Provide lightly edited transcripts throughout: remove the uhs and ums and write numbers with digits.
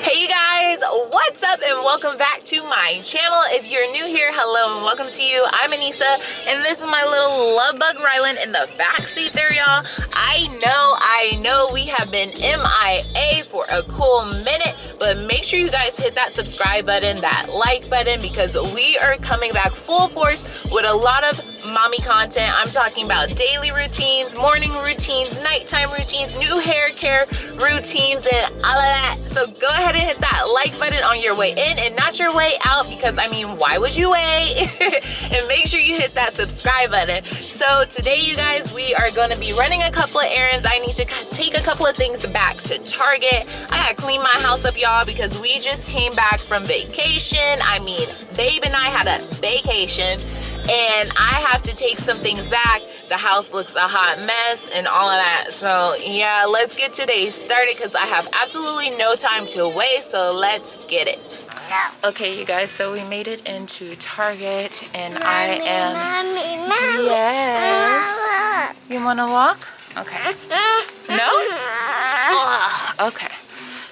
Hey you guys, what's up and welcome back to my channel. If you're new here, hello and welcome to you. I'm Anissa and this is my little love bug Rylan in the back seat there, y'all. I know we have been MIA for a cool minute, but make sure you guys hit that subscribe button, that like button, because we are coming back full force with a lot of mommy content. I'm talking about daily routines, morning routines, nighttime routines, new hair care routines, and all of that. So go ahead and hit that like button on your way in and not your way out, because I mean, why would you wait? And make sure you hit that subscribe button. So today, you guys, we are going to be running a couple of errands. I need to take a couple of things back to Target. I gotta clean my house up, y'all, because we just came back from vacation. I mean, babe and I had a vacation, and I have to take some things back. The house looks a hot mess and all of that. So yeah, let's get today started because I have absolutely no time to waste. So let's get it. Okay, you guys, so we made it into Target and Mommy, yes. You want to walk? Okay. No? Okay.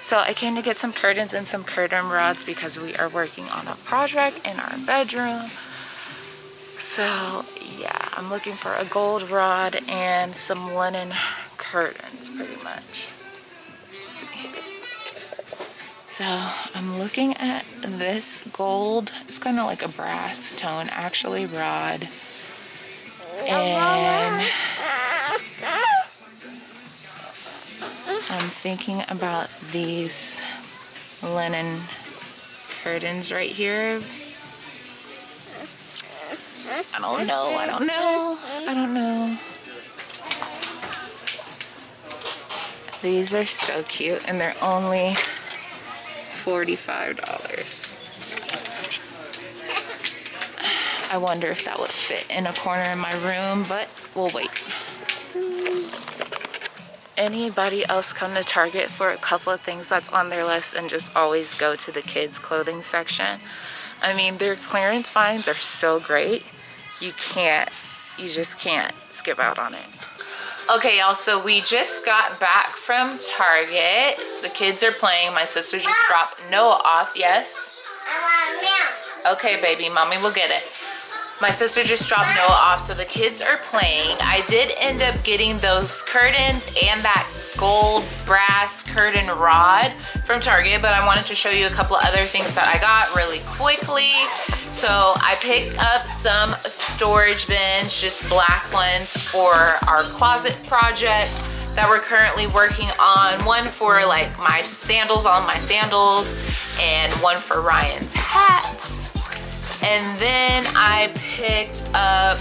So I came to get some curtains and some curtain rods because we are working on a project in our bedroom. So yeah, I'm looking for a gold rod and some linen curtains pretty much. Let's see. So I'm looking at this gold, it's kind of like a brass tone actually, rod. And I'm thinking about these linen curtains right here. I don't know. These are so cute and they're only $45. I wonder if that would fit in a corner in my room, but we'll wait. Anybody else come to Target for a couple of things that's on their list and just always go to the kids' clothing section? I mean, their clearance finds are so great. You just can't skip out on it. Okay, y'all, so we just got back from Target. The kids are playing. My sister just dropped Noah off. Yes? I want milk. Okay, baby, mommy will get it. My sister just dropped Noah off, so the kids are playing. I did end up getting those curtains and that gold brass curtain rod from Target, but I wanted to show you a couple of other things that I got really quickly. So I picked up some storage bins, just black ones for our closet project that we're currently working on. One for like my sandals, all my sandals, and one for Ryan's hats. And then I picked up,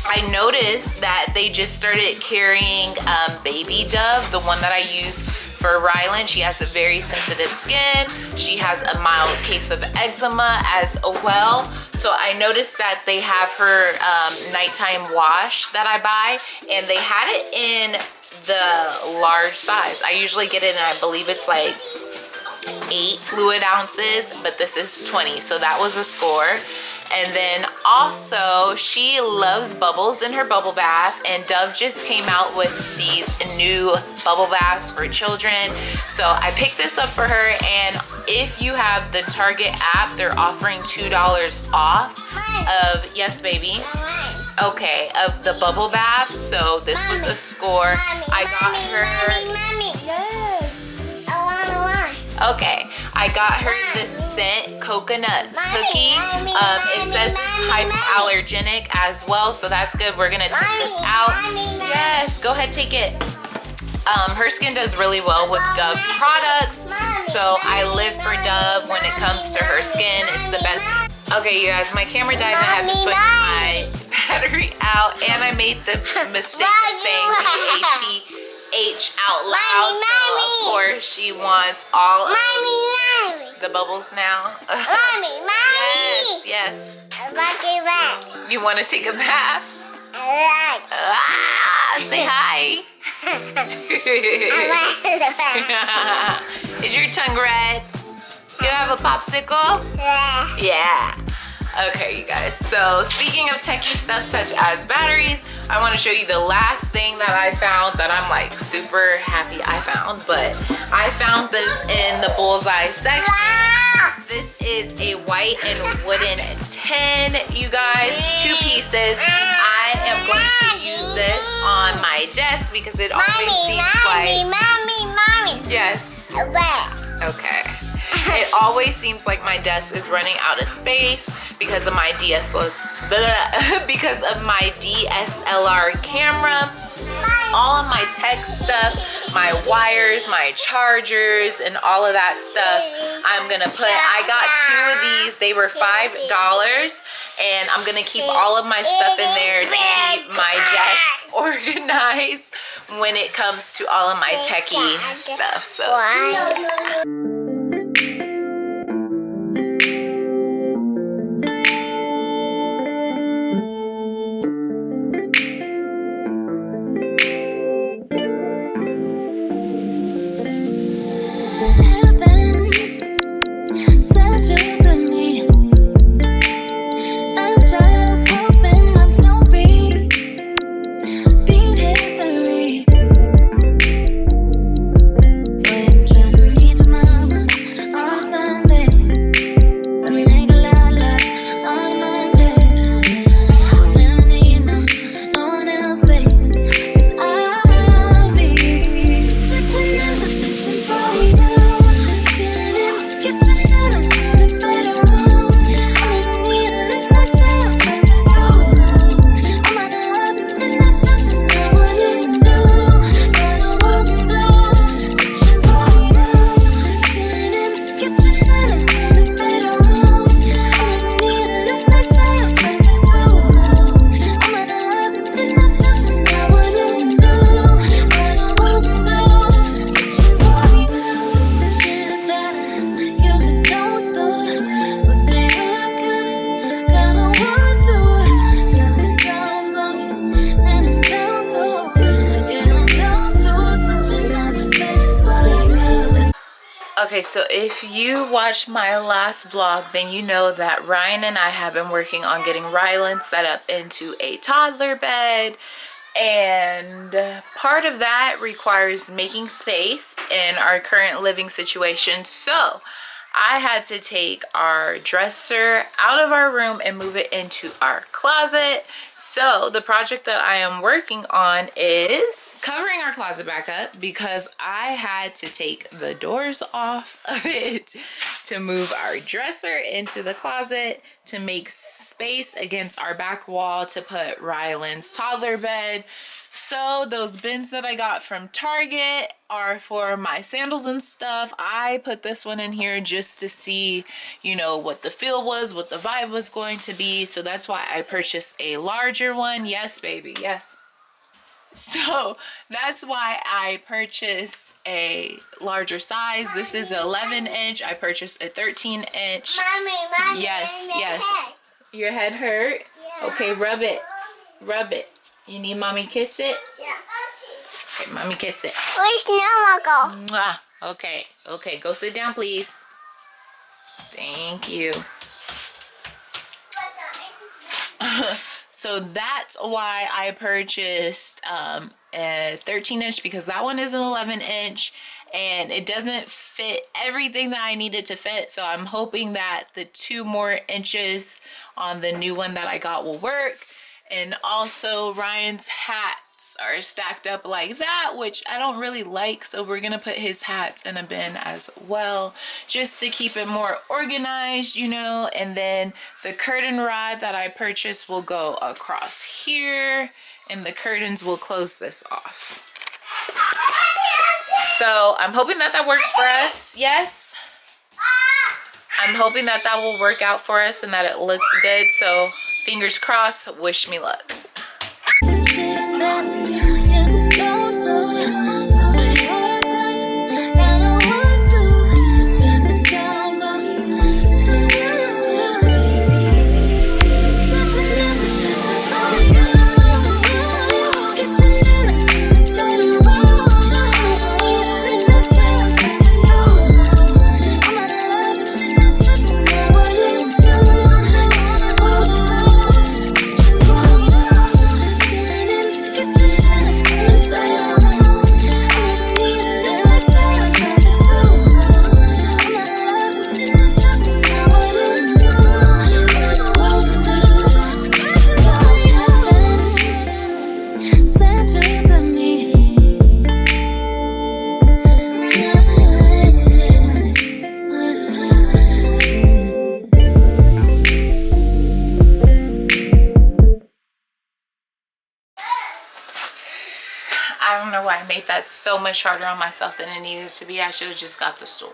I noticed that they just started carrying Baby Dove, the one that I use for Rylan. She has a very sensitive skin. She has a mild case of eczema as well. So I noticed that they have her nighttime wash that I buy, and they had it in the large size. I usually get it in, I believe it's like 8 fluid ounces, but this is 20, so that was a score. And then also, she loves bubbles in her bubble bath, and Dove just came out with these new bubble baths for children. So I picked this up for her, and if you have the Target app, they're offering $2 off of, yes baby, okay, of the bubble bath. So this was a score. I got her, yes, I want one. Okay, I got her this scent coconut cookie. It says it's hypoallergenic as well, so that's good. We're gonna test this out. Yes, go ahead, take it. Her skin does really well with Dove products, so I live for Dove when it comes to her skin. It's the best. Okay, you guys, my camera died and I had to switch my battery out, and I made the mistake of saying BATH out loud, so of course she wants all of the bubbles now. Yes. You want to take a bath? Say hi. Is your tongue red? You have a popsicle? Yeah. Okay, you guys, so speaking of techie stuff such as batteries, I want to show you the last thing that I found that I'm like super happy I found. But I found this in the bullseye section. This is a white and wooden tin, you guys, 2 pieces. I am going to use this on my desk because it always seems like... Mommy. Yes. What? Okay. It always seems like my desk is running out of space because of my because of my DSLR camera. All of my tech stuff, my wires, my chargers, and all of that stuff, I'm gonna put, I got 2 of these, they were $5, and I'm gonna keep all of my stuff in there to keep my desk organized when it comes to all of my techie stuff. So okay, so if you watched my last vlog, then you know that Ryan and I have been working on getting Rylan set up into a toddler bed. And part of that requires making space in our current living situation. So I had to take our dresser out of our room and move it into our closet. So the project that I am working on is covering our closet back up because I had to take the doors off of it to move our dresser into the closet to make space against our back wall to put Rylan's toddler bed. So those bins that I got from Target are for my sandals and stuff. I put this one in here just to see, you know, what the feel was, what the vibe was going to be. So that's why I purchased a larger one. Yes, baby, yes. So that's why I purchased a larger size. This is 11 inch. I purchased a 13 inch. Mommy. Yes. Your head hurt? Yeah. Okay, rub it. You need mommy kiss it? Yeah. Okay, mommy kiss it. Where's Noah go? Mwah. Okay, go sit down, please. Thank you. So that's why I purchased a 13 inch because that one is an 11 inch and it doesn't fit everything that I needed to fit. So I'm hoping that the 2 more inches on the new one that I got will work. And also Ryan's hats are stacked up like that, which I don't really like. So we're gonna put his hats in a bin as well, just to keep it more organized, you know. And then the curtain rod that I purchased will go across here and the curtains will close this off. So I'm hoping that that works for us. Yes. I'm hoping that that will work out for us and that it looks good. So fingers crossed, wish me luck. That's so much harder on myself than it needed to be. I should have just got the stool.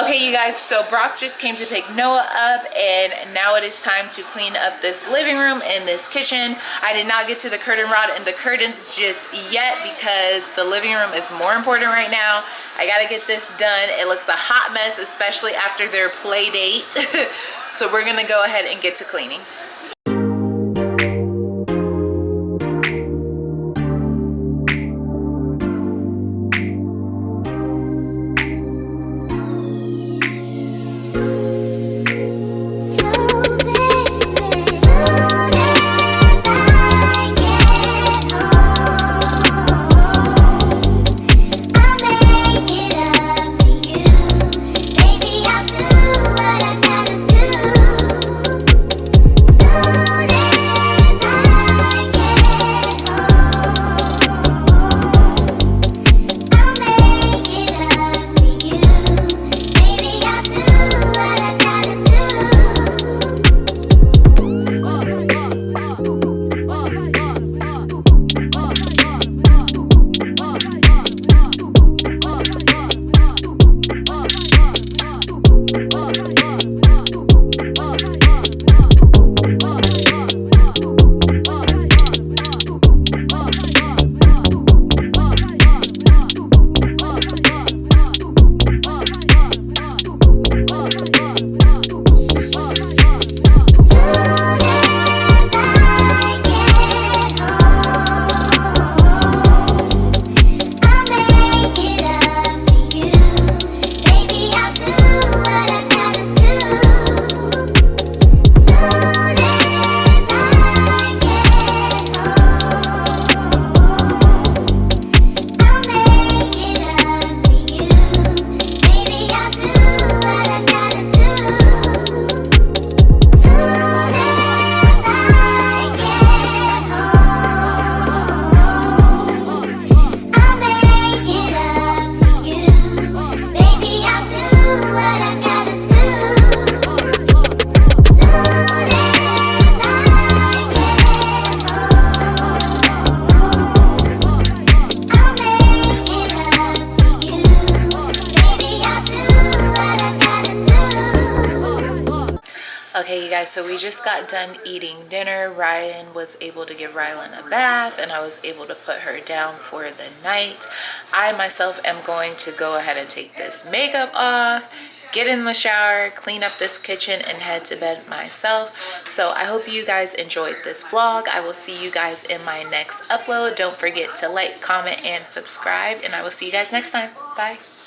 Okay, you guys, so Brock just came to pick Noah up, and now it is time to clean up this living room and this kitchen. I did not get to the curtain rod and the curtains just yet because the living room is more important right now. I gotta get this done. It looks a hot mess, especially after their play date. So we're gonna go ahead and get to cleaning. Okay, you guys, so we just got done eating dinner. Ryan was able to give Rylan a bath, and I was able to put her down for the night. I myself am going to go ahead and take this makeup off, get in the shower, clean up this kitchen, and head to bed myself. So I hope you guys enjoyed this vlog. I will see you guys in my next upload. Don't forget to like, comment, and subscribe, and I will see you guys next time. Bye.